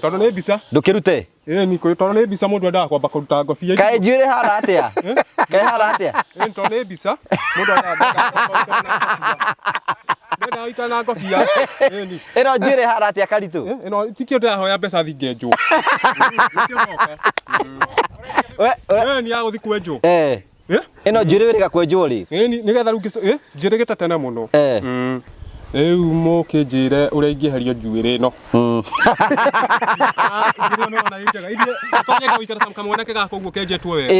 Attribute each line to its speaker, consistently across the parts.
Speaker 1: Tondå nä mbica
Speaker 2: ndukirute
Speaker 1: ni tondå nä mbica må ndå endaga kwamba kå ruta ngobia
Speaker 2: kae njuire hara atia kae hara atia
Speaker 1: tondå nä mbica må ndå endaga ikara na ngobia
Speaker 2: ino njuire hara atia Karitu
Speaker 1: ino tikio ndirahoya mbeca thinge njå ni ya gå thi kwenjwo
Speaker 2: ino njuire wiriga kwenjwo ri
Speaker 1: nä getha rä u njä rä gä te tene må no rä u må kä njä re å rä a ingä herio njuä rä no kamwanake gaka å guo kenjetwo wega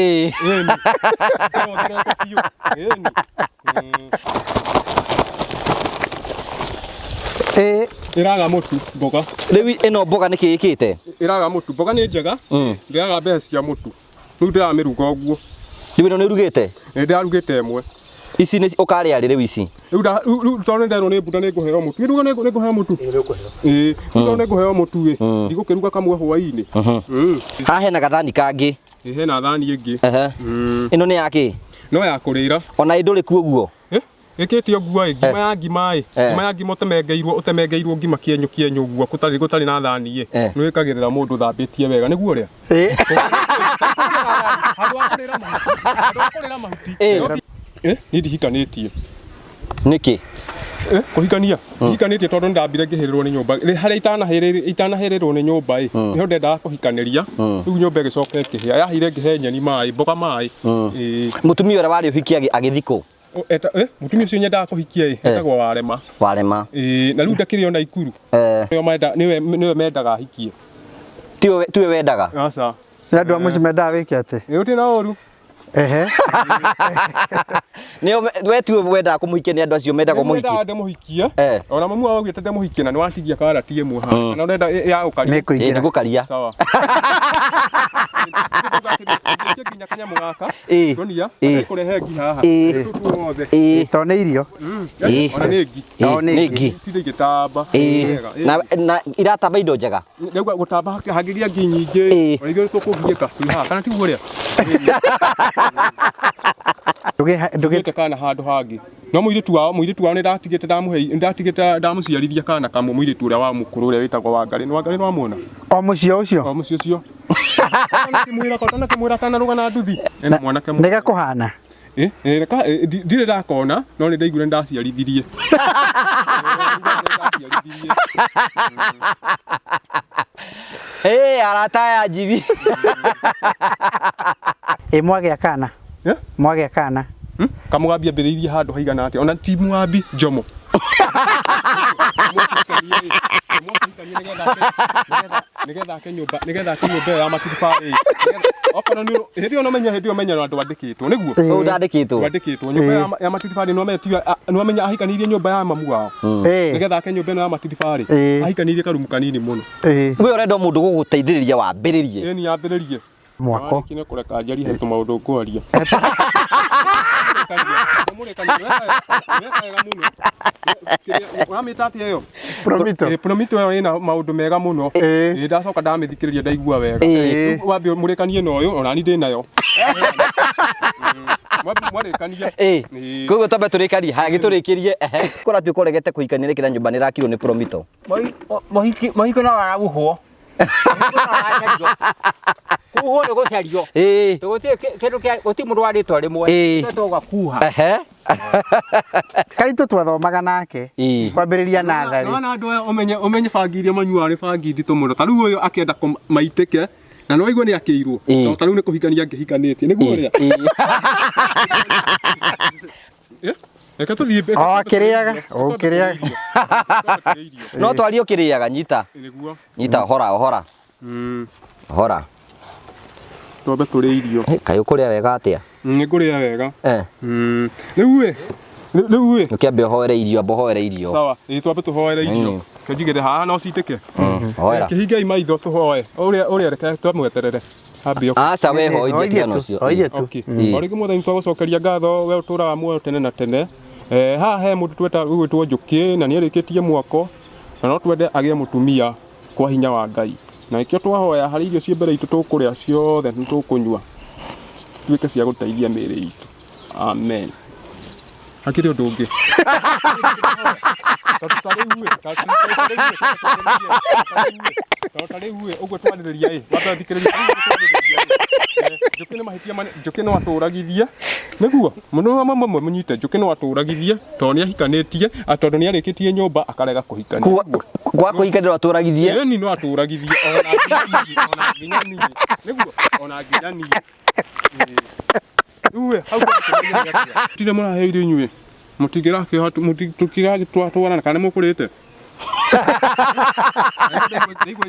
Speaker 1: ä raga må tu mboga
Speaker 2: rä u ino mboga nä kä ä kä te
Speaker 1: ä raga må tu mboga nä njega ndä raga mbeca cia må tu rä u ndä raga mä ruga å guo
Speaker 2: rä u ino nä rugä te
Speaker 1: ndä rarugä te ĩmwe
Speaker 2: ici nä å karä arä rä u ici
Speaker 1: rä u tondå nä nderwo nä mbunda nä ngå heo må tu ruga nä ngå heo må tu tondå nä ngå heo må tu ndigå kä ruga kamwe hwainä
Speaker 2: haha hena gathani kangä
Speaker 1: hena thani ä ngä
Speaker 2: ino nä yakä
Speaker 1: no ya kå rä ra
Speaker 2: ona ä ndå rä kuo guo
Speaker 1: ä tie ngua ngima ya ngima ngima ya ngima å temengeirwo ngima kienyå kienyå guo gå tarä na thani nä wä kagä rä ra må ndå thambä tie wega nä guo rä a ni ndihikanä tie
Speaker 2: nä kä
Speaker 1: kå hikania hikanä tie tondå ndambire ngä hä rä rwo nä nyå mba harä a itanahä rä rwo nä nyå mba nä ho ndendaga kå hikanä ria rä u nyå mba ä gä coka ä kä hä a yahire ngä he nyeni maä mboga maä
Speaker 2: må tumia å rä a warä å hikia agä thikå
Speaker 1: må tumia å cio nyendaga kå hikia etagwo warema
Speaker 2: warema
Speaker 1: na rä u ndakä rä ona ikuru nä we mendaga hikie
Speaker 2: tiwe wendaga
Speaker 1: aca
Speaker 3: nä andå a må ciä mendaga wä ke atä
Speaker 1: å tä na å ru
Speaker 2: we tiwe wendaga kå må hikia nä andå acio mendagwo må hikie
Speaker 1: ndemå hikie ona mamu wao augä te ndemå hikie na nä watigia karati ä mwe haha na å renda ya gå karia
Speaker 2: nä gå karia
Speaker 1: sawa nginya kanyamå gaka tonia kå rehe ngi haha tuothe
Speaker 3: tondå nä irio
Speaker 1: ona nä ngi tirä igä tamba
Speaker 2: na iratamba indo njega
Speaker 1: rä u gå tamba hangä ria ngi nyingä ona ithuä tå kå giä ka twä haha kana tiguo rä a ndå te kana handå hangä no må irä tu wao nä ndatigä te ndamå ciarithia kana kamwe må irä tu å rä a wa må kå rå å rä a wä tagwo Wangarä nä wamwona
Speaker 3: o må ciä å cio
Speaker 1: o må ciä å cio nakä mwä ra kana rå gana nduthi ena mwanake
Speaker 3: nä gakå hana
Speaker 1: ndirä ndakona no nä ndaiguire ndaciarithirie
Speaker 2: arata ya njibi
Speaker 3: mwagä a kana mwagä a kana
Speaker 1: kamå gambia mbä rä irie handå haigana atä ona ti mwambi njomo nä getha ake nyå mba ä ya matiribarä okorwo hä ndä ä menya andå andä kä two nä guo
Speaker 2: ndandä kä two
Speaker 1: nyå mba ya matiribarä nä wamenya ahikanä nyå mba ya mamu wao nä getha ake nyå mba ä no ya matiribarä ahikanä karumu kanini må no
Speaker 2: we å renda må ndå gå gå teithä rä ria wambä rä rie
Speaker 1: ni yambä rä rie
Speaker 3: mwako
Speaker 1: kä ne kå reka njari he tå maå ndå ngwaria uramä ta atä ä yo promito ä yo ä na maå ndå mega må no ndacoka ndamä thikä rä ria ndaigua wega wambe må rä kanie na å yå onani ndä nayo mwarä kania
Speaker 2: koguo twambe tå rä kanie hagä tå rä kä rie kå ratuä kå regete kå hikania rä kä ra nyå mba nä rakirwo nä promito
Speaker 4: mahiko na waraguhwo kuhwo nä gå cario gå ti må ndå warä twa rä mwe togakuha
Speaker 3: Karitu twathomaga nake kwambä rä ria natharä
Speaker 1: ona andå aya å menye bangi iria manyuaga nä bangi nditå må no ta rä u å yå akäenda maitä ke na no aigua nä akä irwo ta rä u nä kå hikania ngä hikanä tie nä guo rä a reke tå thiä
Speaker 3: kä rä aga å kä rä aga
Speaker 2: no twarie å kä rä aga nyita hora
Speaker 1: twambe tå rä irio
Speaker 2: kaä å kå rä a wega atä a
Speaker 1: nä ngå rä a wega rä u
Speaker 2: å kä ambe å hoere irio amba å hoere irio
Speaker 1: sawa twambe tå hoere irio kä njigä re haha no citä ke
Speaker 2: hoera
Speaker 1: kä hingei maitho tå hoe å rä a reke twamweterere
Speaker 2: aca weho ithiatiano cio
Speaker 1: o rä ngä mwathani twagå cokeria ngatho we å tå raga muoyo tene na tene haha he må ndå tweta rä gwä two njå kä na nä arä kä tie mwako na no twende agä e må tumia kwa hinya wa Ngai na kä o twahoya harä irio ciä mbere itå tå kå rä a ciothe nä tå kå nyua tuä ke cia gå teithia mä rä itå amen hakä rä å ndå å ngä Tota riu uguo twaririria wamba thikiriria njuki ni mahitia njuki no aturagithie niguo muno mamwe munyite njuki no aturagithie to ni ahikanitie tondu ni arikitie nyumba akarega kuhikania
Speaker 2: kwa kuhikanira aturagithie
Speaker 1: ni no aturagithie ona nginya ni niguo ona nginya ni uwe hau tire muraheire inyue mutigira kihatu mutikira twatwana kana mukurite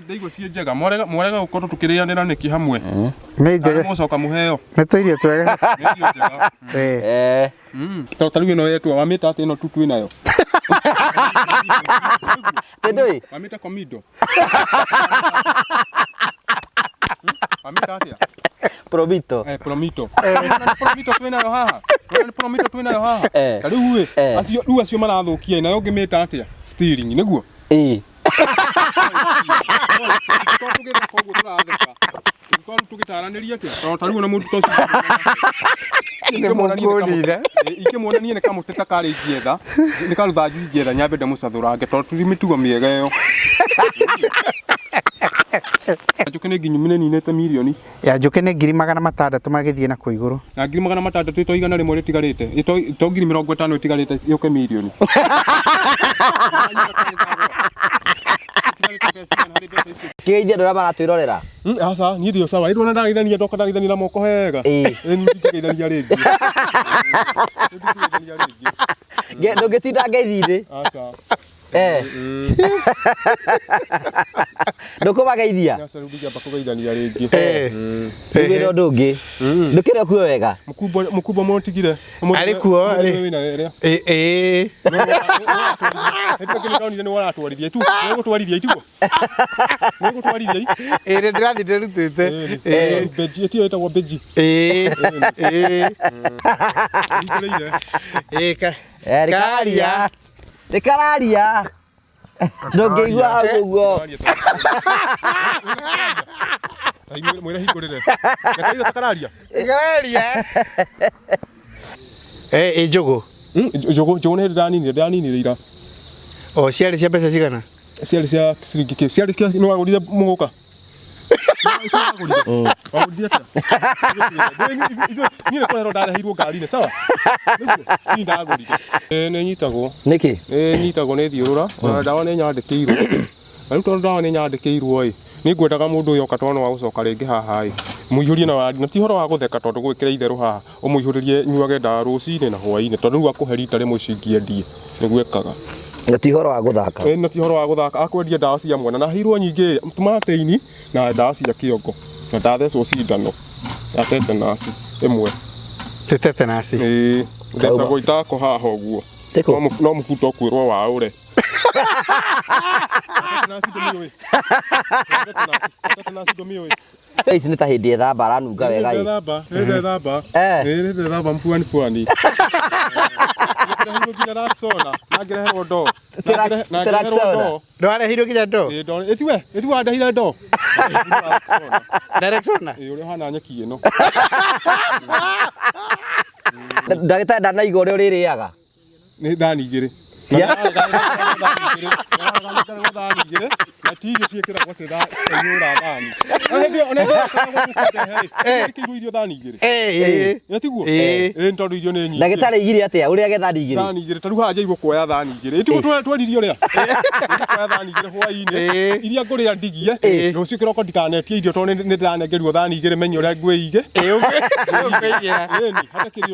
Speaker 1: Ndaigo cie njega mwarega gukorwo tukirianira niki hamwe
Speaker 3: Nĩ njega
Speaker 1: mucoka muheo
Speaker 3: nĩ tũirio twega
Speaker 1: ta riu ino yetu wamita ati ino tu twinayo
Speaker 2: tendoi
Speaker 1: wamita komido wamita ati
Speaker 2: Promito
Speaker 1: promito twinayo haha promito twinayo haha ta riu acio marathukia nayo ngimita ati steering niguo tugitaranĩria atĩa tondũ ta rĩu ona mũndũ ta ũcio ikĩmuonania nĩ kamũtĩ ta karĩ ingĩetha nĩ karũthanju ingĩetha nyambe ndĩmũcathũrange tondũ tũrĩ mĩtugo mĩega ĩyo njũkĩ nĩ nginyu ninĩte mirioni
Speaker 3: ya njũkĩ nĩ 600,000 magĩthiĩ na kũ igũrũ
Speaker 1: na 600,000 to igana rĩmwe rĩtigarĩte to 50,000 ĩtigarĩte yũke mirioni
Speaker 2: Kigeithia ndora maratwirorera
Speaker 1: aca ni ndio sawa irona ndagithania ndoka ndagithania na moko hega ni ngigeithania ringi
Speaker 2: ndũngĩtinda ngeithire
Speaker 1: aca
Speaker 2: ndũkũmageithia
Speaker 1: aca rĩu ndingĩamba kũgeithania ringi
Speaker 2: wĩra ũndũ ũngĩ ndũkĩrĩ kuo wega
Speaker 1: mũkumbo mũtigire
Speaker 3: arĩ kuo
Speaker 1: nĩ waratwarithia tu gũtwarithia ituo gũtwarithia
Speaker 3: nĩ ndĩrathi ndĩrutĩte
Speaker 1: beji ĩtio ĩtagwo beji
Speaker 2: rĩkararia rĩkararia ndũngĩigua ũguo
Speaker 1: mwĩre hingũrĩre gataire takararia
Speaker 3: njũgũ
Speaker 1: njũgũ nĩ ndaninire ira
Speaker 3: ciarĩ cia mbeca cigana
Speaker 1: ciarĩ cia ciringi kĩ ciarĩ cia nĩ wagũrire mũgũka wagũrire atĩa niĩ nĩ kũrerwo ndarehirwo ngari-inĩ sawa nĩ ndagũrire nĩ nyitagwo
Speaker 2: nĩkĩ
Speaker 1: nyitagwo nĩ thiũrũra na ndawa nĩ nyandĩkĩirwo na rĩu tondũ ndawa nĩ nyandĩkĩirwo nĩ ngwendaga mũndũ ũyũ oka twana wa gũcoka rĩngĩ haha mũihũrie na wadi na ti horo wa gũtheka tondũ gwĩkĩra itherũ haha ũmũihũrĩrie nyuage ndawa rũcinĩ na hwaĩ-inĩ tondũ rĩu akũhe rita rĩmwe cingĩendie nĩguo ekaga
Speaker 2: na ti horo wa gũthaka
Speaker 1: na ti horo wa gũthaka akwendia ndawa cia mwana na hirwo nyingĩ tomato-inĩ na ndawa cia kĩongo na ndathecwo cindano ya tetanasi ĩmwe
Speaker 3: tetanasi
Speaker 1: thecagwo itako haha ũguo no mũbuto kwĩrwo waũre
Speaker 2: ici nĩ ta hĩndĩ ethamba aranunga wega
Speaker 1: ethamba mpwani pwani
Speaker 3: ndwarehirwo nginya ndoo
Speaker 1: ĩtiwe wandehire ndoo
Speaker 3: Rexona
Speaker 1: ũrĩa ũhana nyeki ĩno
Speaker 2: ndagĩtarĩ ndanaiga ũrĩa ũrĩrĩaga
Speaker 1: nĩ thani igĩrĩ
Speaker 2: ndagĩtarĩ igire atĩa ũrĩa ge thani igĩrĩ
Speaker 1: tarĩu haha njaigwo kuoya thani igĩrĩ ĩtiguo tweririe ũrĩa kuoya thani igĩrĩ hwaĩ-inĩ iria ngũrĩa ndigie rũciũ kĩroko ndikanetie irio tondũ nĩ ndĩranengerirwo thani igĩrĩ menye ũrĩa ngwĩige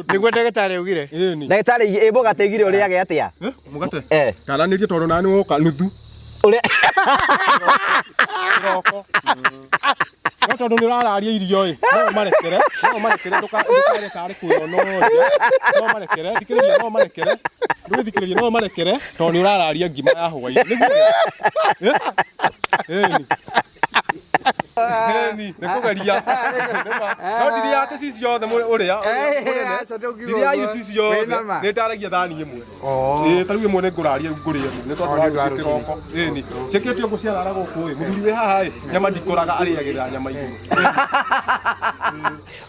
Speaker 3: nĩguo ndagĩtarĩ augire
Speaker 2: ndagĩtarĩ mũgate igire ũrĩa ge atĩa
Speaker 1: mũgate karanĩrie tondũ nani woka nuthu
Speaker 2: ũrĩa
Speaker 1: kĩroko no tondũ nĩ ũrararia irio no marekere ndũkare karĩ kwĩonoria no marekere thikĩrĩria no marekere ndũgĩthikĩrĩria no marekere tondũ nĩ ũrararia ngima ya hwaĩ nĩguo nĩkũgeria no ndiri yake ci ciothe ũrĩa ndiri ya irio ci ciothe nĩ ndaragia thani ĩmwe ta rĩu ĩmwe nĩ ngũraria ngũrĩa nĩ tondũ wa kĩroko ciĩkĩtio ngũciarara gũkũ mũthuri wĩ haha nyama ndikũraga arĩagĩrĩra nyama igũrũ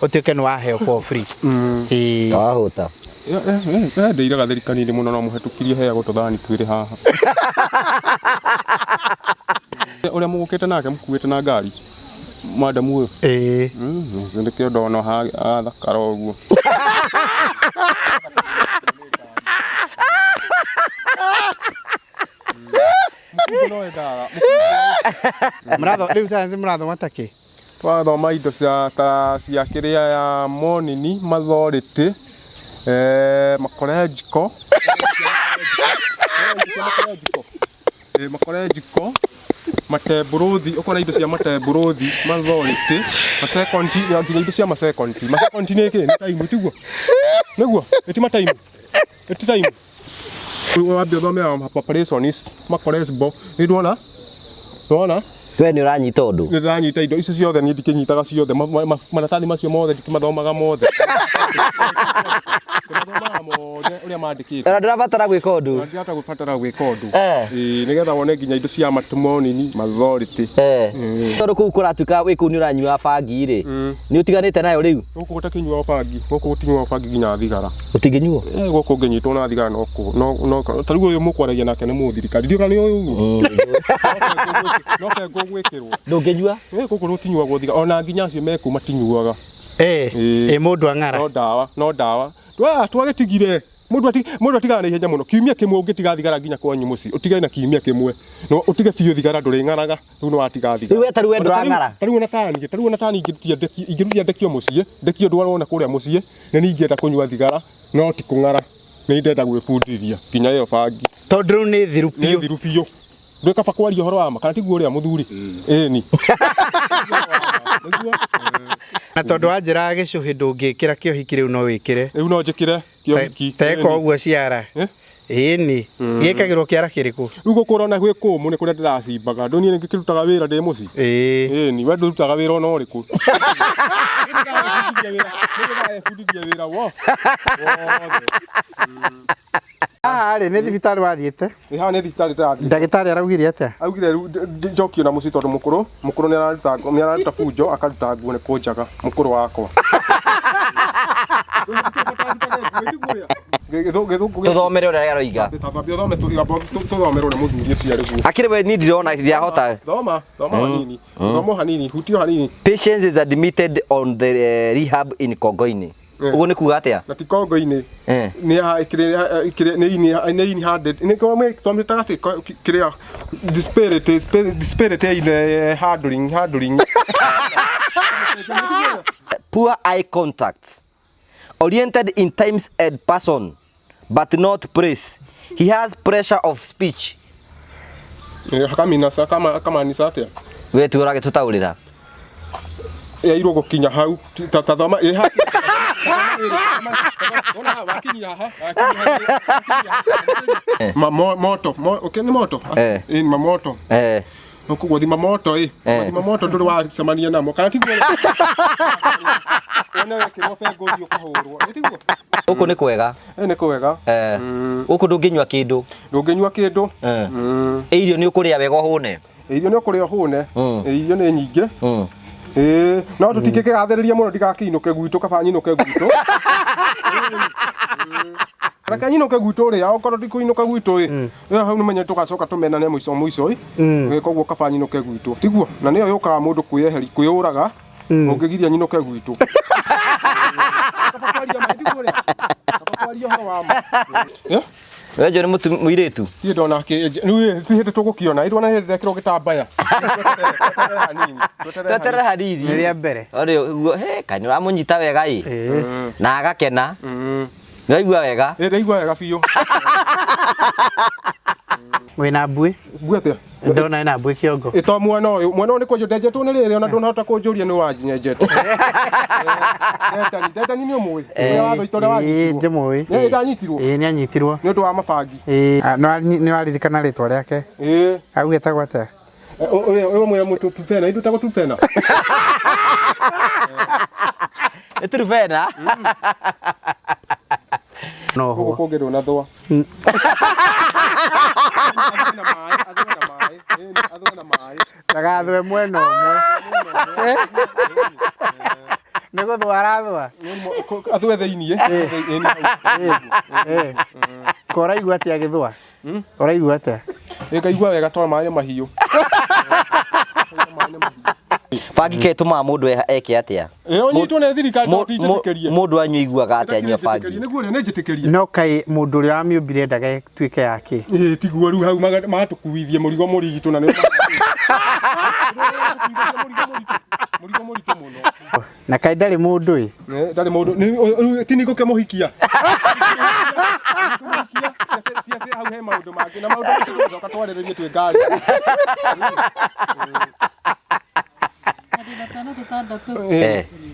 Speaker 3: ũtuĩke nĩ waheo for free
Speaker 2: wahũta
Speaker 1: ndeire gatheri kanini mũno no mũhetũkirie heagwo tũthani twĩrĩ haha Uria mugukite nake mukuite na ngari. Madam uyu. Ndike ndona ha thakara uguo.
Speaker 3: Mratho riu sasa mratho mataki.
Speaker 1: Twathoma indo cia kiria ya monini mathoriti makorejiko makorejiko matebruthi ukona indo cia matebruthi mathoriti masekondi ya nginya indo cia masekondi ni ki ni time tiguo niguo etima time eti time wabio thome ya preparations makoresbo ni ndona
Speaker 2: we ni uranyita undu
Speaker 1: ni ndanyita indo icio ciothe ni ndikinyitaga ciothe maratathi macio mothe ndikimathomaga mothe uria mandikite
Speaker 2: era ndirabatara gwika undu
Speaker 1: ndirabatara gwika undu nigetha wone nginya indo cia matumonini mathoriti
Speaker 2: tondu kuu kuratuika wi kuu ni uranyua bangi ri ni utiganite nayo riu
Speaker 1: guku gutakinywa bangi guku gutinywa bangi nginya thigara
Speaker 2: utiginyuo
Speaker 1: guku nginyitwo na thigara no tariu uyu mukwaragia nake ni muthirikari ndio kana uyu no ke gwikirwo
Speaker 2: ndunginyua
Speaker 1: guku rutinyuagwo thigara ona nginya acio meku matinyuaga
Speaker 3: mundu ang'ara
Speaker 1: no dawa twagetigire mundu atigana na ihenya muno kiumia kimwe ungitiga thigara nginya kwanyu muci utigane na kiumia kimwe no utige biu thigara nduring'araga riu no watiga thigara
Speaker 2: riu etaru wendo ang'ara
Speaker 1: tariu na tani ingirutia ndekio mucie ndekio ndwarona kuria mucie na ni ingienda kunyua thigara no ti kung'ara ni ndenda gwibundithia nginya iyo bangi
Speaker 3: tondu ni thiru
Speaker 1: biu ndwe kaba kwaria horo wa makana tiguo uria muthuri ni
Speaker 3: na tondu wanjira gicuhi ndungikira kiohiki riu no wikire
Speaker 1: riu no njikire kiohiki
Speaker 3: teko uguo ciara ni gikagirwo kiara kiriku
Speaker 1: riu gukurona gwi kumu ni kuria ndiracimbaga ndoni ni ngikirutaga wira ndi muci ni we ndurutaga wira ona uriku wira wo
Speaker 3: ari ni thibitari wathiite
Speaker 1: ha ni thibitari ndathi
Speaker 3: ndagitari araugire atia
Speaker 1: augire njokio na muci tondu mukuru ni araruta bunjo akaruta nguo ni kunjaga mukuru wakwa
Speaker 2: tuthomere uria aroiga
Speaker 1: tuthomere uria muthuri ucio ari guo
Speaker 2: akire we ni ndirona ndiahota
Speaker 1: thoma hanini thomo hanini hutio hanini.
Speaker 2: Patience is admitted on the rehab in Kongoini. Ugo ni kuga atia
Speaker 1: na ti Kongoini ni ikire ni handed ni ko me twamitaga kiria disparity in the handling
Speaker 2: poor eye contact, oriented in times and person but not praise. He has pressure of speech.
Speaker 1: Kama ni satia
Speaker 2: we tu urage tutaurira
Speaker 1: ya iro gukinya hau tathoma moto ni moto ni moto nuko thima moto thima moto nduri wa semania namo kana tiguo ona wekirwo bengo thio kahurwo nitiguo
Speaker 2: uko ni kwega
Speaker 1: ni kwega
Speaker 2: uko ndunginywa kindu irio ni ukuria wega hune
Speaker 1: irio ni ukuria hune irio ni nyingi no tutikikegatheriria muno ndigakiinuke gwitu kabanyinuke gwitu rakanyinoke gwitu ri akorwo ndikuinuka gwitu hau ni menye tugacoka tumenane muico koguo kabanyinuke gwitu tiguo na niyo yukaga mundu kwiyeheri kwiyuraga ungigiria nyinuke gwitu
Speaker 2: wejo ni mutu muiretu
Speaker 1: ti ndona ki ti hete tugukiona ndona hete ndekirwo gitambaya
Speaker 2: tetere hariri
Speaker 3: ni ria mbere
Speaker 2: ori kani uramunyita wega na agakena ndaigua wega
Speaker 1: ndaigua wega biu
Speaker 3: wina mbui
Speaker 1: atia
Speaker 3: ndona ina mbui kiongo
Speaker 1: ito mwana uyu ni kunjo ndejetwo ni riri ona ndunahota kunjuria ni wanjinya njeto ndetani ni umui watho itore wanjitirwo
Speaker 3: ndimui
Speaker 1: ndanyitirwo
Speaker 3: ni anyitirwo
Speaker 1: ni undu wa mabangi
Speaker 3: ni waririkana ritwa riake augitagwo atia
Speaker 1: uyu mwira mutu tufena itu tago tufena
Speaker 2: etruvena
Speaker 1: no ho kugirwo na thwa
Speaker 3: tagathwe mwena umwe nego thwarathwa
Speaker 1: athwe theinie
Speaker 3: koraigua atia githwa oraigua atia
Speaker 1: ngaigua wega twa maĩ mahiũ
Speaker 2: Bangi ke tuma mundu eke atia
Speaker 1: Onyitwo nĩ thirikari tũtinjĩtĩkĩrie.
Speaker 2: mundu anyu iguaga atia nyua bangi
Speaker 1: Nĩguo nĩ njĩtĩkĩrie.
Speaker 3: No kai mundu uria wamiumbire ndaga tuike yake.
Speaker 1: Tiguo rĩu hau magatukuithie mũrigo mũrigitũ na nĩ mũrigo mũritũ mũno.
Speaker 3: Na kai ndari mundu
Speaker 1: Ndarĩ mũndũ ti nĩngũke mũhikia. Hau he maũndũ mangĩ na maũndũ macio tũcoka twarĩrĩrie twĩ ngari.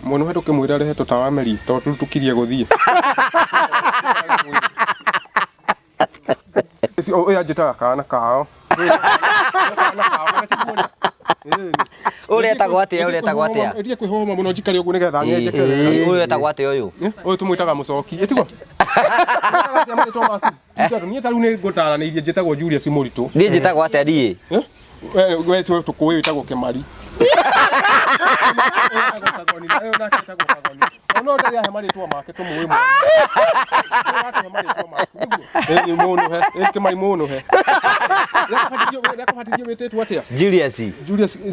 Speaker 1: Mũno he tũkĩmwĩra rehe tũtawa meri tondũ tũkirie gũthiĩ. Ũyũ anjĩtaga kana kao.
Speaker 2: Ũretagwo atia
Speaker 1: Ndiye kwĩhoma mũno njikare ũguo nĩgetha nyenjeke.
Speaker 2: Ũretagwo atia ũyũ
Speaker 1: Ũyũ tũmwĩtaga mũcoki ĩtigwo. Niĩ tarĩu nĩ ngũtaranĩirie njĩtagwo Julius Mũritũ.
Speaker 2: niĩ njĩtagwo atia niĩ
Speaker 1: We tũkũĩ wĩtagwo Kĩmari. No ndia he marĩtwa make tũmũĩ mũno. Mũno he Kĩmari mũno he. Yakũbatithio wĩtĩtwo atĩa?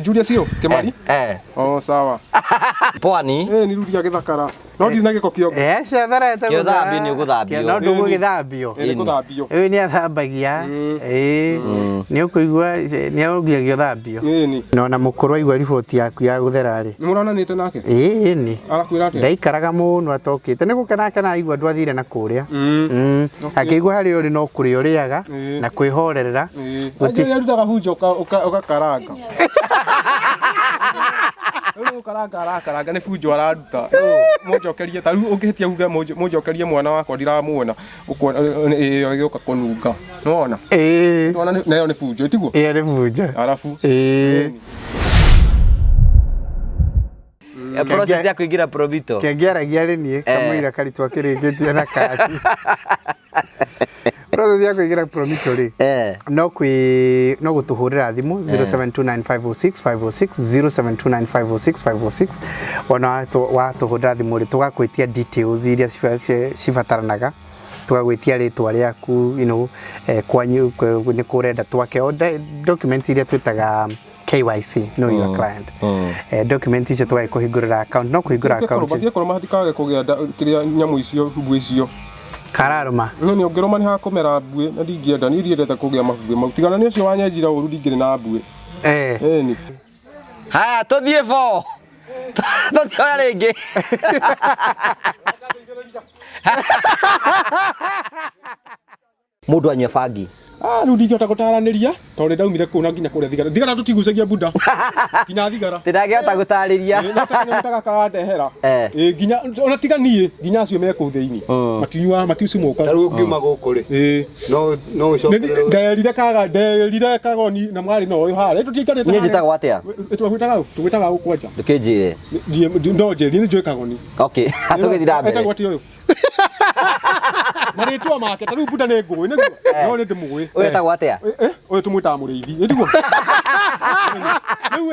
Speaker 1: Julius yo Kĩmari. Sawa.
Speaker 2: Pwani
Speaker 1: Nirudia gĩthakara. No ndirĩ na gĩko kĩongo.
Speaker 3: Ciatharete
Speaker 2: Kĩothambio nĩ ũgũthambio.
Speaker 3: No ndũgũgĩthambio.
Speaker 1: Gũthambio.
Speaker 3: Nĩ athambagia. Nĩ ũkũigua nĩ ũgiagio thambio. No na mũkũrũ aigua riboti yaku ya gũthera rĩ.
Speaker 1: Nĩ mũronanĩte nake?
Speaker 3: Nĩ.
Speaker 1: Arakwĩra atĩa?
Speaker 3: Ndaikaraga mũno atokĩte nĩ gũkenakena aigua andũ athire na kũrĩa. Akĩigua harĩa ũrĩ no kũrĩa ũrĩaga na kwĩhorerera.
Speaker 1: Arutaga hunjo ũgakaranga. Karanga nĩ bunjo araruta. Mũnjokerie ta rĩu ũngĩhĩtia uge mũnjokerie mwana wakwa ndiramuona gĩoka kũnunga. Nĩwona? Nayo nĩ bunjo tiguo?
Speaker 3: Nĩ bunjo.
Speaker 1: Arabu
Speaker 2: process ya kuingira Probito
Speaker 3: kĩangĩaragia rĩ niĩ kamũira Karitu akĩrĩngĩtie na kati. Process ya kuingira Probito rĩ no gũtũhũrĩra thimũ 0729506506 0729506506 ona watũhũrĩra thimũ rĩ tũgagwĩtia details iria cibataranaga tugagwĩtia rĩtwa rĩaku kwanyu nĩ kũrenda twake document iria twĩtaga KYC know your client document icio tũgakũhingũrĩra account no kũhingũra account
Speaker 1: korwo mathikage kũgĩa kĩrĩa nyamũ icio mbuĩ icio
Speaker 3: kararuma
Speaker 1: nĩ ũngĩrũma nĩ hakũmera mbuĩ na ndingĩenda niĩ ndiendete kũgĩa mabuĩ mau tigana nĩ ũcio wanyenjira ũru ndingĩrĩ na mbuĩ ni
Speaker 2: haya tũthiĩ bo tũthiĩ rĩngĩ mũndũ anyua bangi
Speaker 1: rĩu ndingĩhota gũtaranĩria tondũ ndaumire kũu na nginya kũrĩa thigara tũtigucagia bunda nginya thigara
Speaker 2: ndĩragĩhota gũtarĩria
Speaker 1: nĩtaga kawandehera nginya ona tiga niĩ nginya acio me kũu thĩinĩ matinyuaga matiucimũka
Speaker 4: tarĩu ngiuma gũkũ rĩ no ũcoke
Speaker 1: nderire kagoni na mwarĩ no ũyũ harĩa tũtikarĩte
Speaker 2: niĩ njĩtagwo atĩa
Speaker 1: tũgwĩtaga gũkũ nja
Speaker 2: ndũkĩnjĩre
Speaker 1: no njĩri nĩ njũĩ kagoni
Speaker 2: okay atũgĩthira mbere
Speaker 1: etagwo atĩ ũyũ marĩtwa make tarĩu bunda nĩ ngũĩ nĩguo no nĩ ndĩmũĩ
Speaker 2: wetagwo atĩa
Speaker 1: ũyũ tũmwĩtaga mũrĩithi nĩguo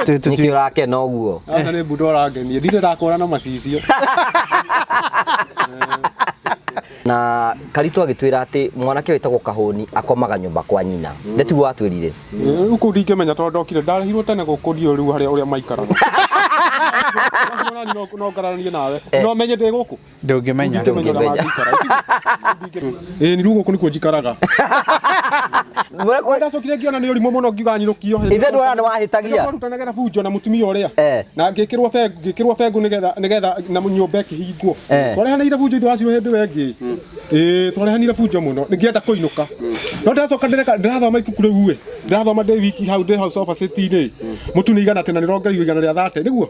Speaker 2: nĩkĩ ũrakena ũguo
Speaker 1: asa nĩ bunda ũrangenia ndirĩ ndakora na macicio
Speaker 2: na Karitu agĩtwĩra atĩ mwanake wĩtagwo Kahũni akomaga nyũmba kwa nyina ndetiguo atwĩrire
Speaker 1: rĩu kũu ndingĩmenya tondũ ndokire ndarehirwo tene gũkũrio rĩu harĩa ũrĩa maikaraga no ngararanie nawe no menye ndĩ gũkũ
Speaker 3: ndũngĩmenya
Speaker 1: nĩ rĩu gũkũ nĩkuo njikaraga ndacokire ngĩona nĩ ũrimũ mũno ngiuga nyinũkio
Speaker 2: ithe ndwara nĩ wahĩtagia
Speaker 1: tũrutanaga bunjo na mũtumia ũrĩa na ngĩkĩrwo bengo nĩgetha na nyũmba ĩkĩhingwo twarehanĩire bunjo ithe wacio hĩndĩ wengĩ twarehanĩire bunjo mũno nĩngĩenda kũinũka no ndacoka ndĩrathoma ibuku rĩu ndĩrathoma ndĩ wiki hau ndĩ house of city-inĩ mũtu nĩ igana tena nĩrongereirwo igana rĩa 30 nĩguo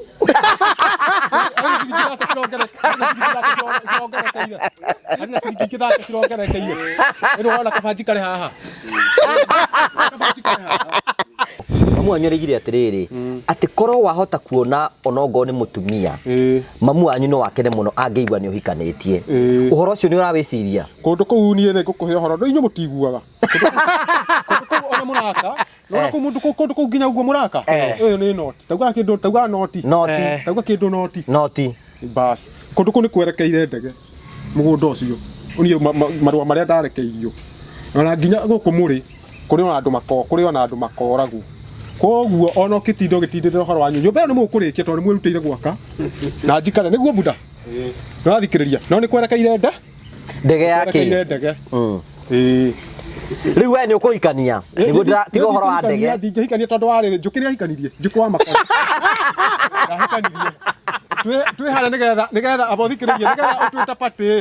Speaker 2: mamu wanyu arĩgire atĩrĩrĩ atĩ korwo wahota kuona onogo nĩ mũtumia mamu wanyu no wakene mũno angĩigua nĩ ũhikanĩtie ũhoro ũcio nĩ ũrawĩciria
Speaker 1: kũndũ kũu niĩ nĩ ngũkũhe ũhoro ndũ inyuĩ mũtiguaga ona mũraka no kũndũ kũu nginya ũguo mũraka ũyũ nĩ noti tauga kĩndũ tauga noti tauga kĩndũ noti bas kũndũ kũu nĩ kwerekeire ndege mũgũnda ũcio ũniĩ marũa marĩa ndarekeirio ona nginya gũkũ mũrĩ kũrĩ ona andũ makoragwo koguo ona kitindo gitindira horo wanyu nyumba ni mukurikia tondu mwirutire gwaka na njikara niguo buda nathikiriria no ni kwerekeire
Speaker 2: ndege yake
Speaker 1: ndege
Speaker 2: riu we ni ukuikania niguo tiga horo wa ndege
Speaker 1: ndingihikania tondu wa riri njukiria hikanirie njikwa makara ndahikanirie twi hana nigetha abothikiririe nigetha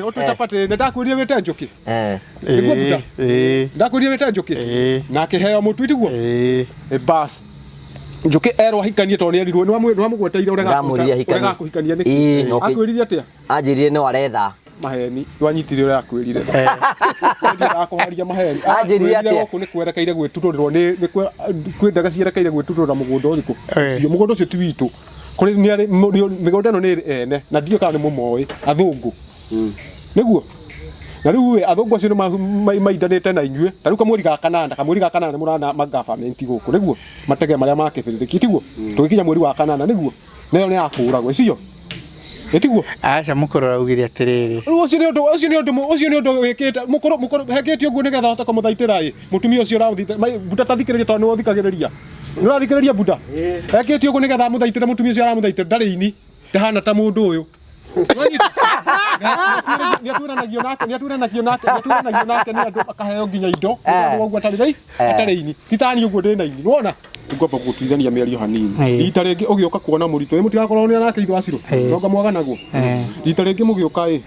Speaker 1: utwita pati ndakwiririe wite njuki niguo buda ndakwiririe wite njuki na kiheo mutu tiguo bas njuki erwa hikanie tondu erirwo ni wamugweteire urega kuhikania niki akwiririe atia
Speaker 2: anjirire ni waretha
Speaker 1: maheni twanyitire ura akwirire akuharia maheni
Speaker 2: anjirire atia
Speaker 1: ku ni kwerekeire gwetuturirwo ni kwendaga cierekeire gwetuturira mugunda uriku cio mugunda ucio ti witu kuri ni ari migunda no ni ene na ndio kana ni mumoi athungu niguo na riu we athungu acio ni maidanite na inyue ta riu kamweri ga kanana murana magavamenti guku niguo matege maria makibiriki tiguo tugikinya mweri wa kanana niguo nayo ni akuragwo icio etiguo
Speaker 3: acha mukorora ugire atiriri
Speaker 1: ucio ni undu wikite mukoro hekete uguo nigetha hota kumuthaitira mutumia ucio urathite buda tathikiriria tondu uthikagiriria ni urathikiriria buda hekete uguo nigetha muthaitire mutumia ucio aramuthaitira ndarini ndahana ta mundu uyu niaturanagio nake ni andu akaheo nginya indo uguo atari titani uguo ndina-ini wona ngomba gutwithania mĩario hanini rita rĩngĩ ũgĩũka kuona mũritũ mũtigakorwo nĩ nake itho acirũ nonga mwaga naguo rita rĩngĩ mũgĩũka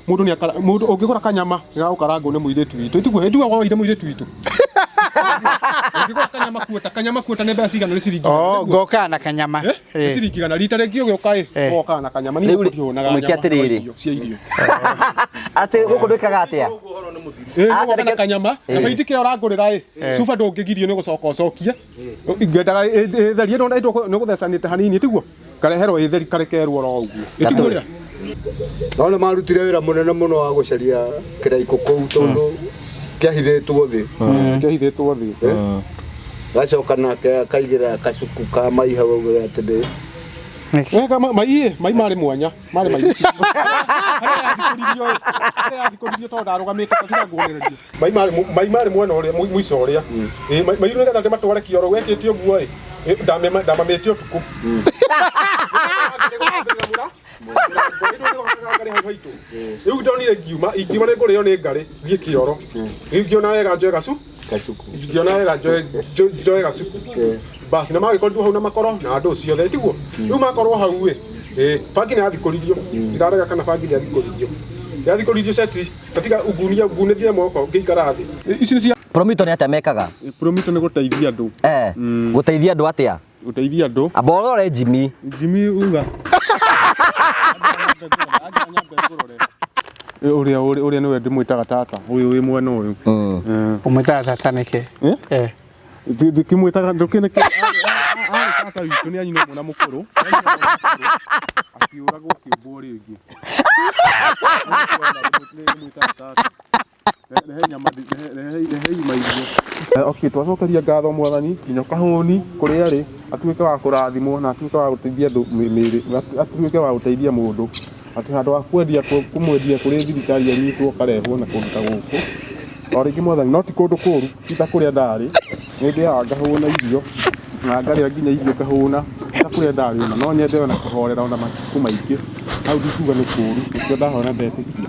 Speaker 1: mũndũ ũngĩgũra kanyama gagũkarangwo nĩ mũirĩtu witũ itiguo nduga waire mũirĩtu witũ ũngĩgũra kanyama kuota nĩ mbeca cigana nĩ ciringi
Speaker 3: ngoka na kanyama
Speaker 1: ciringi gana rita rĩngĩ ũgĩũka ngoka na kanyama nĩ ũkũhũnaga
Speaker 2: mwĩke atĩrĩrĩ
Speaker 1: cia irio
Speaker 2: atĩ gũkũ ndwĩkaga atĩa
Speaker 1: ngoka na kanyama na baiti kĩo ũrangũrĩra cuba ndũngĩgirio nĩ gũcoka ũcokie ngwendaga therie nĩ gũthecanĩte hanini tiguo kareherwo ĩtheri karekerwo ro ũguo ĩtiguo rĩa
Speaker 5: no nĩ marutire wĩra mũnene mũno wa gũcaria kĩraiko kũu tondũ kĩahithĩtwo thĩ gacoka nake akaigĩra kacuku ka mai hau auga atĩ
Speaker 1: wega mai marĩ mwanya marĩ mai athikũririo tondũ ndarũgamĩte tiga nguonererie mai marĩ mwena ũrĩa mũico ũrĩa mai nĩgetha ndĩmatware kĩoro wekĩte ũguo ndamamĩte ũtukũ rĩu ndonire ingiuma nĩ ngũrĩo nĩ ngarĩ thiĩ kĩoro rĩu ngĩona wega njoe gacuku basi na magĩkorirwo hau na makoro na andũ ciothe tiguo rĩu makorwo hau bangi nĩ yathikũririo ndirarega kana bangi nĩ yathikũririo seti katiga ungunithie moko ngĩikara thĩ ici cia
Speaker 2: promito nĩ atĩa mekaga
Speaker 1: promito nĩ gũteithia andũ
Speaker 2: gũteithia andũ atĩa
Speaker 1: gũteithia andũ
Speaker 2: amba ũrore Jimmy uga
Speaker 1: ũrĩa nĩwe ndĩmwĩtaga tata ũyũ wĩ mwena ũyũ
Speaker 3: umwĩtaga tata nĩkĩ
Speaker 1: ndĩkĩmwĩtaga ndũkĩnĩkĩ arĩ tata witũ nĩ anyina mwana mũkũrũ akĩũragwo kĩũmbwo rĩngĩ okay twacokeria ngatho mwathani nginya kahũni kũrĩa arĩ atuĩke wa kũrathimwo na atuĩke wa gũteithia andũ mĩrĩ atuĩke wa gũteithia mũndũ atĩ handũ wa kũmwendia kũrĩ thirikari anyitwo karehwo na kũndũ ta gũkũ o rĩngĩ mwathani no ti kũndũ kũũru ti ta kũrĩa ndarĩ nĩ ndĩaga ngahũna irio na ngarĩa nginya irio ngahũna ta kũrĩa ndarĩ ona no nyende ona kũhorera ona matukũ maingĩ hau ndikuga nĩ kũũru nĩkĩo ndahona ndetĩkia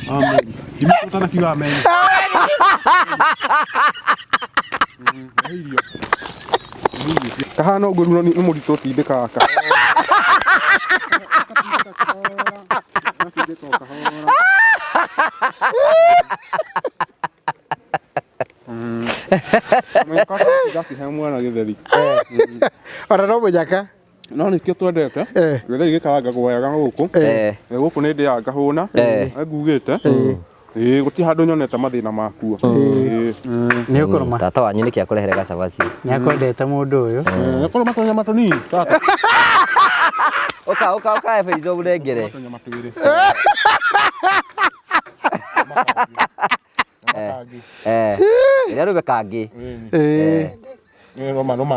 Speaker 1: amen ndimũtana kiuga amen kahana ũguo nĩ mũritũ ũtindĩkaga mwana gĩtheri
Speaker 3: ona no mũnyaka
Speaker 1: no nĩkĩo twendete gĩtheri gĩkarangagwo wega gũkũ gũkũ nĩ ndĩaga ngahũna ngugĩte gũtirĩ handũ nyonete mathĩna makuo
Speaker 3: nĩ ũkũrũma
Speaker 2: tata wanyu nĩkĩ akũrehere gacabaci
Speaker 3: nĩ akwendete mũndũ ũyũ
Speaker 1: nĩ ũkũrũma tũnyama tũnini tata
Speaker 2: ũka ebeizo ũrengere ĩrĩa rũbe kangĩ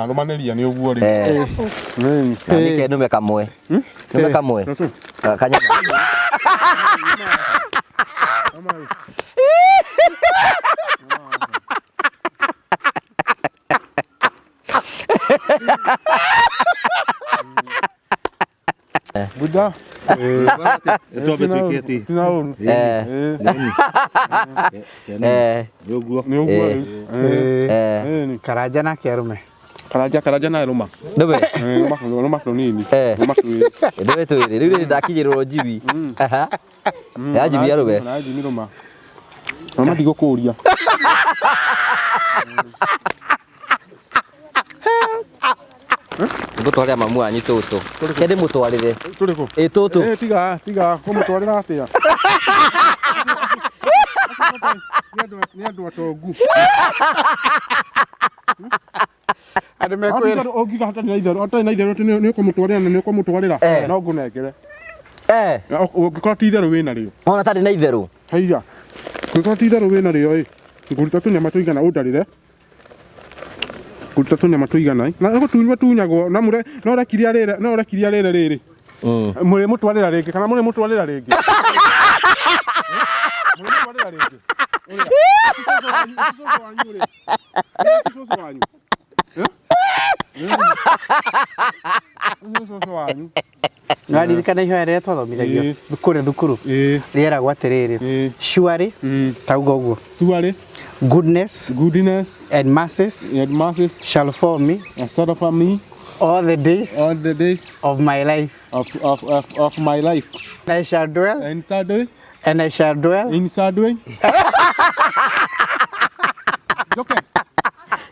Speaker 1: rũmanĩria nĩ ũguo rĩ
Speaker 2: nĩkĩ nũme kamwe kanyama
Speaker 1: Buda.
Speaker 6: Tobe twiketi.
Speaker 1: Tinauru.
Speaker 3: Karaja na kerume.
Speaker 1: Karaja na ruma.
Speaker 2: Dobe.
Speaker 1: Ruma nini?
Speaker 2: Dobe tu riri ndakijirwo jibi. Aha. Ya jibi arobe.
Speaker 1: Na jibi ruma. Mama ndigukuria.
Speaker 2: Ngutwarira mamu anyu tutu. Kende mutwarire.
Speaker 1: Turiko.
Speaker 2: Tutu.
Speaker 1: Tiga kumutwarira atia. Ni andu atongu.
Speaker 3: Ande mekwira.
Speaker 1: Ogiga hatani na itharu ni kumutwarira no ngunengere. Ungikora ti itharu wina rio.
Speaker 2: Ona tari na itharu.
Speaker 1: Haiya. Ungikora ti itharu wina rio nguruta tunyama tuigana undarire. Nguruta tunyama tuigana. Na gutunywa tunyagwo na mure no rekiria rere riri. Muri mutwarira ringi kana muri mutwarira ringi. Muri mutwarira ringi.
Speaker 3: Ngaririkana ihoya rĩrĩa twathomithagio thukuru rĩeragwo atĩrĩrĩ surely tauga ũguo goodness and mercies shall follow me all the days of my life and I shall dwell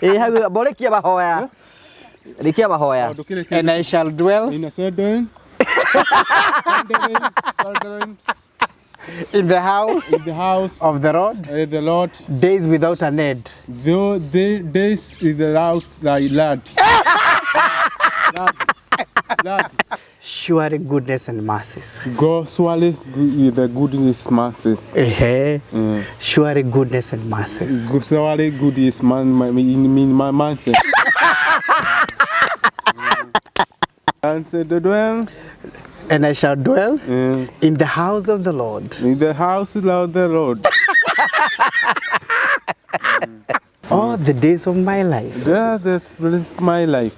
Speaker 2: Hagu borekia bahoya. Rikia bahoya.
Speaker 3: and I shall dwell in the house of the Lord days without an end.
Speaker 1: Days without thy lad.
Speaker 3: Surely goodness and mercies.
Speaker 1: Go swallow the goodness mercies.
Speaker 3: Surely goodness and mercies.
Speaker 1: Go swallow goodness mercies. And the dwells.
Speaker 3: And I shall dwell in the house of the Lord.
Speaker 1: In the house of the Lord.
Speaker 3: All the days of my life.
Speaker 1: Yeah, this is my life.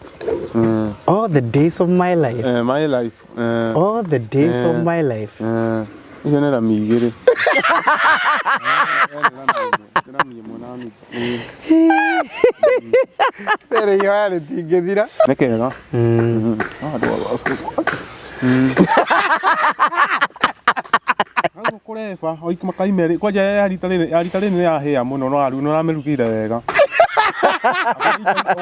Speaker 3: All the days of my life.
Speaker 1: My life.
Speaker 3: All the days of my life.
Speaker 1: Era migere.
Speaker 3: Pero yo ahora tingedira.
Speaker 1: Ne kega. Hago kureba oikuma kaimere kwaja ya ritarene ya hea muno no aru no ramerugire wega.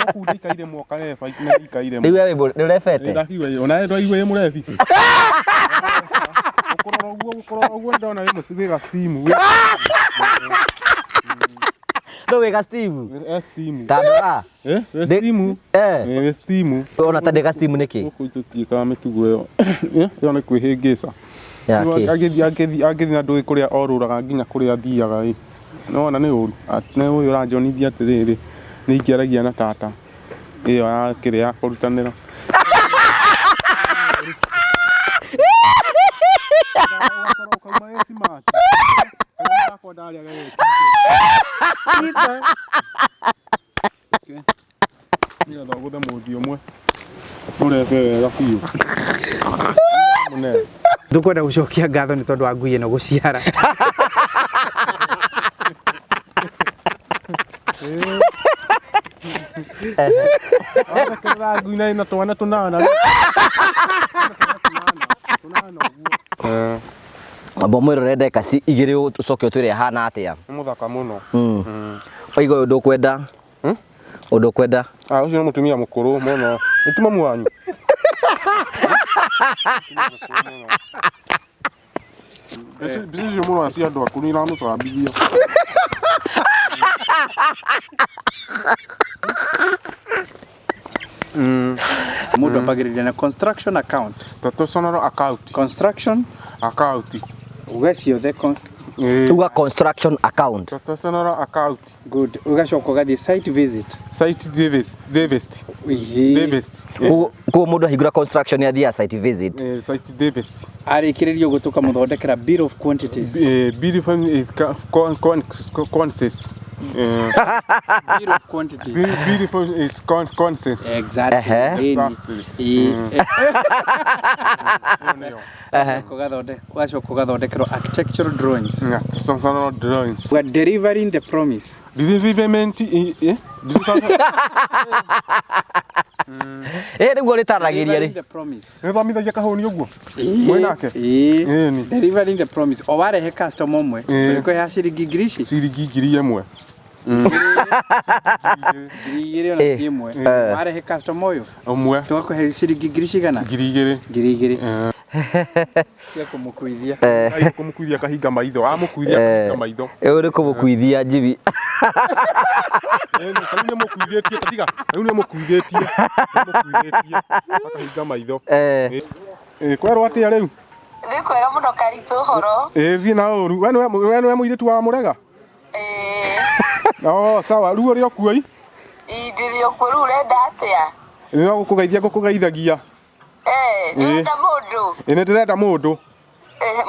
Speaker 1: Okudikaire mwoka reba ikina ikaire.
Speaker 2: Riu wewe ni urefete.
Speaker 1: Ndakiwe ona ndo igwe murebi. Ukorora uguo ndona we musibiga steam.
Speaker 2: Ndo wega Steve.
Speaker 1: Steam.
Speaker 2: Tandora.
Speaker 1: Steam. Steam.
Speaker 2: Ona tandeka Steve niki?
Speaker 1: Uko tutika mitugo yo. Yone kwihingisa. Agethi na ndũĩ kũrĩa orũraga nginya kũrĩa athiaga nona nĩ ũru nĩ ũyũ ũranjonithia atĩrĩrĩ nĩ ingĩaragia na tata ĩyo ya kĩrĩa ya kũrutanĩra nĩgetha ũgũthe mũthi ũmwe ũrebe wega biũ mũnene
Speaker 3: Tukwenda gucokia ngatho ni tondu wa ngui ino guciara.
Speaker 1: Kera ngui na twana tunana.
Speaker 2: Abo mwiro rende kasi igiri ucoke utwire hana atia.
Speaker 1: Muthaka muno.
Speaker 2: Oigo undu kwenda. Undu kwenda.
Speaker 1: Ucio ni mutumia mukuru muno. Nituma mwanyu. Bizi muno acia andu akuru ira mucambithia.
Speaker 3: Mundu apagiriria na construction account.
Speaker 1: Personal account.
Speaker 3: Construction
Speaker 1: account.
Speaker 3: Ugaciothe
Speaker 2: Uga construction account.
Speaker 1: Personal account.
Speaker 3: Good. Ugacoka ugathie site visit.
Speaker 1: Site Davis.
Speaker 2: Ko mundu ahigura construction ya thia site visit.
Speaker 1: Site Davis.
Speaker 3: Arikiririo gutuka muthondekera bill of quantities.
Speaker 1: Bill of quantities.
Speaker 3: Beauty of quantity.
Speaker 1: Beautiful is conscious.
Speaker 3: Exactly. Kugathondekerwo architectural drawings.
Speaker 1: Yeah, some drawings.
Speaker 3: We are delivering the promise.
Speaker 2: Niguo ritaragĩria
Speaker 3: Delivering
Speaker 2: ri.
Speaker 3: the promise.
Speaker 1: Nĩthomithagia kahũni ũguo mwĩ nake
Speaker 3: Delivering the promise. O warehe customer ũmwe tũrĩkũhe ciringi ngiri ici.
Speaker 1: ciringi 1,000
Speaker 3: Ngiri ona ĩmwe. Warehe customer ũyũ
Speaker 1: ũmwe
Speaker 3: tũgakũhe ciringi ngiri cigana?
Speaker 1: 2,000
Speaker 3: Ngiri cia kũmũkuithia.
Speaker 1: kũmũkuithia kahinga maitho amũkuithia kahinga maitho
Speaker 2: Ũyũ nĩ kũmũkuithia njibi.
Speaker 1: rĩu nĩmũkuithĩtie tatiga rĩu nĩmũkuithĩtie kahinga maitho kwerwo atĩa rĩu
Speaker 7: Nĩ kwega mũno Karitu ũhoro.
Speaker 1: thiĩ na ũru we nĩwe mũirĩtu wa mũrega sawa rĩu ũrĩ okuoi
Speaker 7: Ndĩrĩ okuo rĩu ũrenda atĩa?
Speaker 1: no gũkũgeithagia
Speaker 7: Nĩũrenda mũndũ?
Speaker 1: nĩ ndĩrenda mũndũ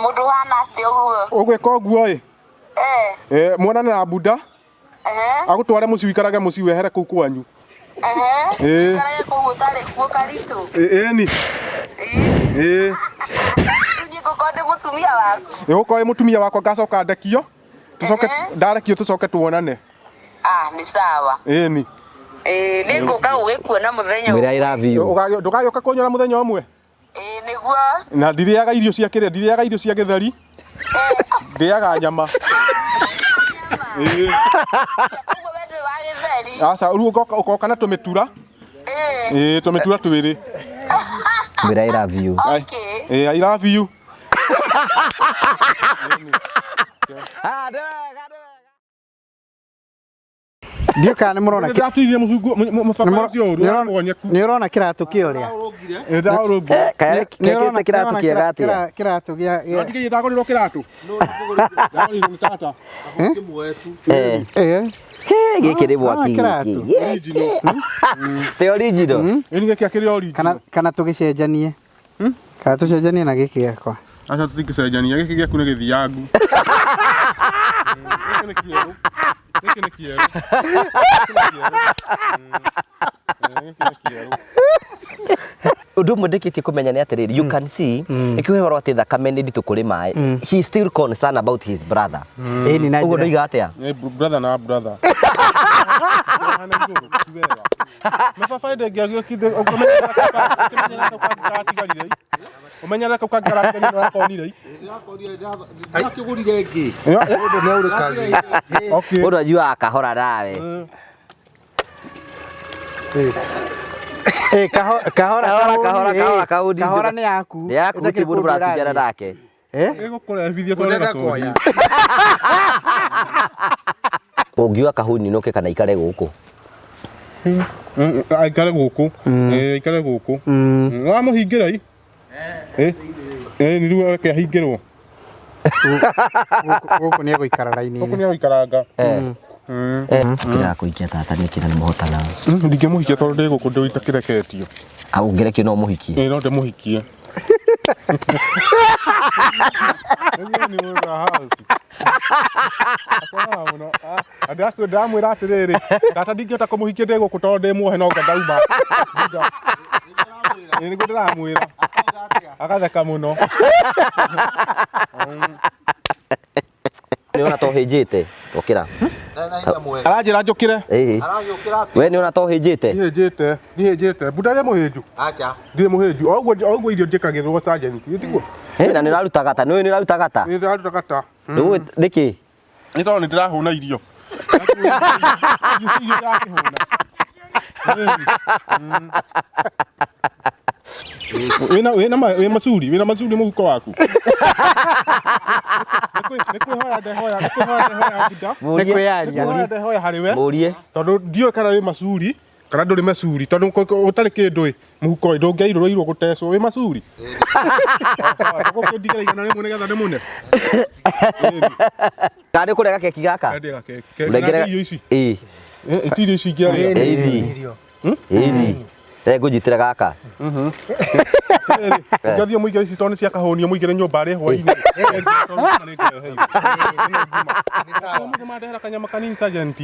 Speaker 7: Mũndũ hana atĩa ũguo?
Speaker 1: ũgwĩka ũguo muonane na bunda agũtware mũciĩ ikarage mũciĩ wehere kũu kwanyu
Speaker 7: Ikarage kũu ũtarĩ kuo Karitu?
Speaker 1: ni
Speaker 7: Niĩ ngũkorwo ndĩ mũtumia waku?
Speaker 1: nĩgũkorwo mũtumia wakwa ngacoka ndekio tũcoke ndarekio tũcoke tuonane
Speaker 7: Nĩ sawa.
Speaker 1: ni
Speaker 7: Nĩ ngũka gũgĩkuona mũthenya
Speaker 2: Mwĩra I love you.
Speaker 1: ndũgagĩũka kũnyona mũthenya ũmwe
Speaker 7: nĩguo.
Speaker 1: na ndirĩaga irio cia kĩrĩa ndirĩaga irio cia gĩtheri ndĩaga nyama
Speaker 7: Koguo we ndũrĩ wa gĩtheri?
Speaker 1: aca rĩu ũgoka na tũmĩtura tũmĩtura twĩrĩ
Speaker 2: Mwĩra I love you.
Speaker 7: Okay.
Speaker 1: I love you
Speaker 3: Ndiũ kana nĩ mũrona
Speaker 1: ndatirie mũcungu mũbaka
Speaker 3: nĩ ũrona kĩratũ kĩorĩa.
Speaker 2: Kĩakĩte kĩratũ kĩega atĩa?
Speaker 3: Kĩratũ gĩa
Speaker 1: ndagũrĩrwo kĩratũ ndagũrĩrwo nĩ tata
Speaker 2: Gĩkĩ nĩ mwaki gĩkĩ. Tĩ original.
Speaker 1: nĩ gĩkĩ kĩrĩ original
Speaker 3: kana tũgĩcenjanie. Kana tũcenjanie na gĩkĩ gĩakwa.
Speaker 1: aca tũtingĩcenjania gĩkĩ gĩaku nĩ gĩthiangu gĩkĩ nĩ kĩerũ gĩkĩ nĩ kĩerũ
Speaker 2: Ũndũ ũmwe ndĩkĩtie kũmenya nĩ atĩrĩrĩ, you can see ĩkĩhoro atĩ thakame nĩ nditũ kũrĩ maĩ, he is still concerned about his brother. Ũguo ndoiga atĩa?
Speaker 1: brother na brother na baba ndengĩagio kĩndũ ũmenyerera kau kangĩratigari nĩ ũrakonire
Speaker 5: ndakĩgũrire ngĩ mũndũ nĩ aũrĩkagia
Speaker 2: Mũndũ ajuaga kahora nawe.
Speaker 3: Kahora nĩ yaku.
Speaker 2: Nĩ yaku gũtirĩ mũndũ mũratungana nake.
Speaker 1: ĩgũkũrehithia tũrega
Speaker 2: Ũngiuga kahuni noke kana ikare gũkũ.
Speaker 1: aikare gũkũ aikare gũkũ wamũhingĩra nĩ rĩu reke ahingĩrwo
Speaker 3: Gũkũ nĩ egũikara raini-inĩ.
Speaker 1: gũkũ nĩ egũikaranga
Speaker 2: Kĩrakũikia tata nĩ kĩna nĩ mũhotana.
Speaker 1: ndingĩmũhikia tondũ ndĩ gũkũ ndĩ itakĩreketio
Speaker 2: Ũngĩrekio no mũhikie.
Speaker 1: no ndĩmũhikie ndamwĩra atĩrĩrĩ tata ndingĩhota kũmũhikia ndĩ gũkũ tondũ ndĩ muohe no nga ndauma nĩguo ndĩramwĩra agatheka mũno
Speaker 2: Nĩ ona to hĩnjĩte okĩra
Speaker 1: aranjĩra njũkĩre
Speaker 2: we nĩ ona to hĩnjĩte
Speaker 1: ndihĩnjĩte bunda rĩ mũhĩnju ndirĩ mũhĩnju o ũguo irio njĩkagĩrwo sergeant tiguo
Speaker 2: na nĩ ũraruta gata nĩ ũraruta gata
Speaker 1: ndĩraruta gata
Speaker 2: nĩkĩ
Speaker 1: nĩ tondũ nĩ ndĩrahũna irio wĩna macuri mũhuko waku
Speaker 3: Nĩ kwĩyaria.
Speaker 1: ndehoya harĩ we
Speaker 2: mũrie
Speaker 1: tondũ ndiũĩ kana wĩ macuri kana ndũrĩ macuri tondũ ũtarĩ kĩndũ mũhuko ndũngĩairũrĩirwo gũtecwo wĩ macuri gũkĩndigĩra igana rĩmwe nĩgetha ndĩmũne
Speaker 2: kana nĩ kũrega keki gaka
Speaker 1: irio ici itirĩ ici ingĩarĩa
Speaker 2: ĩthi ngũnyitĩre gaka
Speaker 1: ngathiĩ mũigĩre ici tondũ nĩ cia kahũnia mũigĩre nyũmba arĩ hwainĩ mandehera kanyama kanini sergeant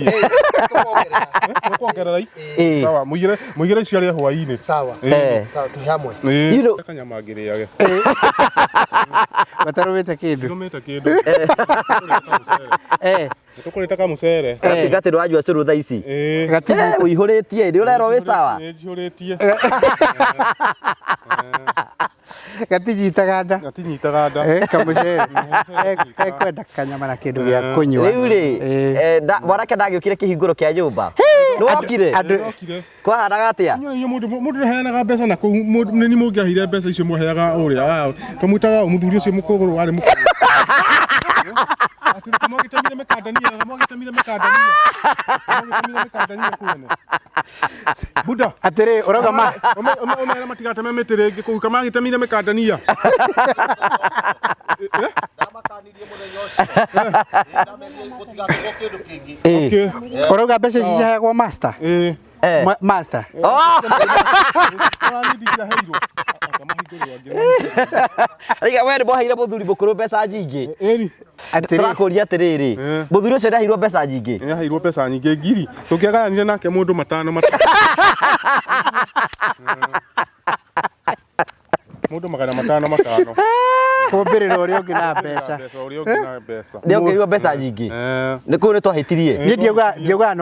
Speaker 1: ũkuongerera sawa mũigĩre icio arĩ hwainĩ sawa tũhe hamwe kanyama ngĩrĩage
Speaker 3: Watarumĩte kĩndũ
Speaker 1: nĩtũkũrĩte kamũcere
Speaker 2: gatigati nĩwanyua cũrũ thaa ici ũihũrĩtie nĩ ũrerwo wĩ sawa
Speaker 1: njihũrĩtie
Speaker 3: gatinyitaga nda kamũcere ekwenda kanyama na kĩndũ gĩa kũnyua
Speaker 2: rĩu rĩ mwanake ndagĩũkire kĩhingũro kĩa nyũmba nĩwokire kwahanaga atĩa
Speaker 1: mũndũ ndaheanaga mbeca na kũu nĩ mũngĩahire mbeca icio mwaheaga ũrĩa tũmwĩtaga mũthuri ũcio mũkũgũrũ warĩ mũkũgũrũ Mwagitamire mekandania kwene. Buda.
Speaker 3: Atĩrĩ ũrauga ma.
Speaker 1: Ũmera matigateme mĩtĩ rĩngĩ kũu kamagitamire mekandania. Ndamakanirie mũthenya ũcio.
Speaker 3: Ũrauga mbeca ici ciheagwo master. Master.
Speaker 2: Riga wewe mwaheire mũthuri mũkũrũ mbeca nyingĩ. Tũrakũria atĩrĩrĩ. Mũthuri ũcio ndaheirwo mbeca nyingĩ.
Speaker 1: Nĩ aheirwo mbeca nyingĩ ngiri. Tũkĩagayanire nake mũndũ matano. Mũndũ magana matano.
Speaker 3: Kũmbĩrĩra ũrĩa ũngĩ na mbeca.
Speaker 2: Nĩ ongerirwo mbeca nyingĩ. Nĩ kũu nĩ twahĩtirie.
Speaker 3: Niĩ ndiuga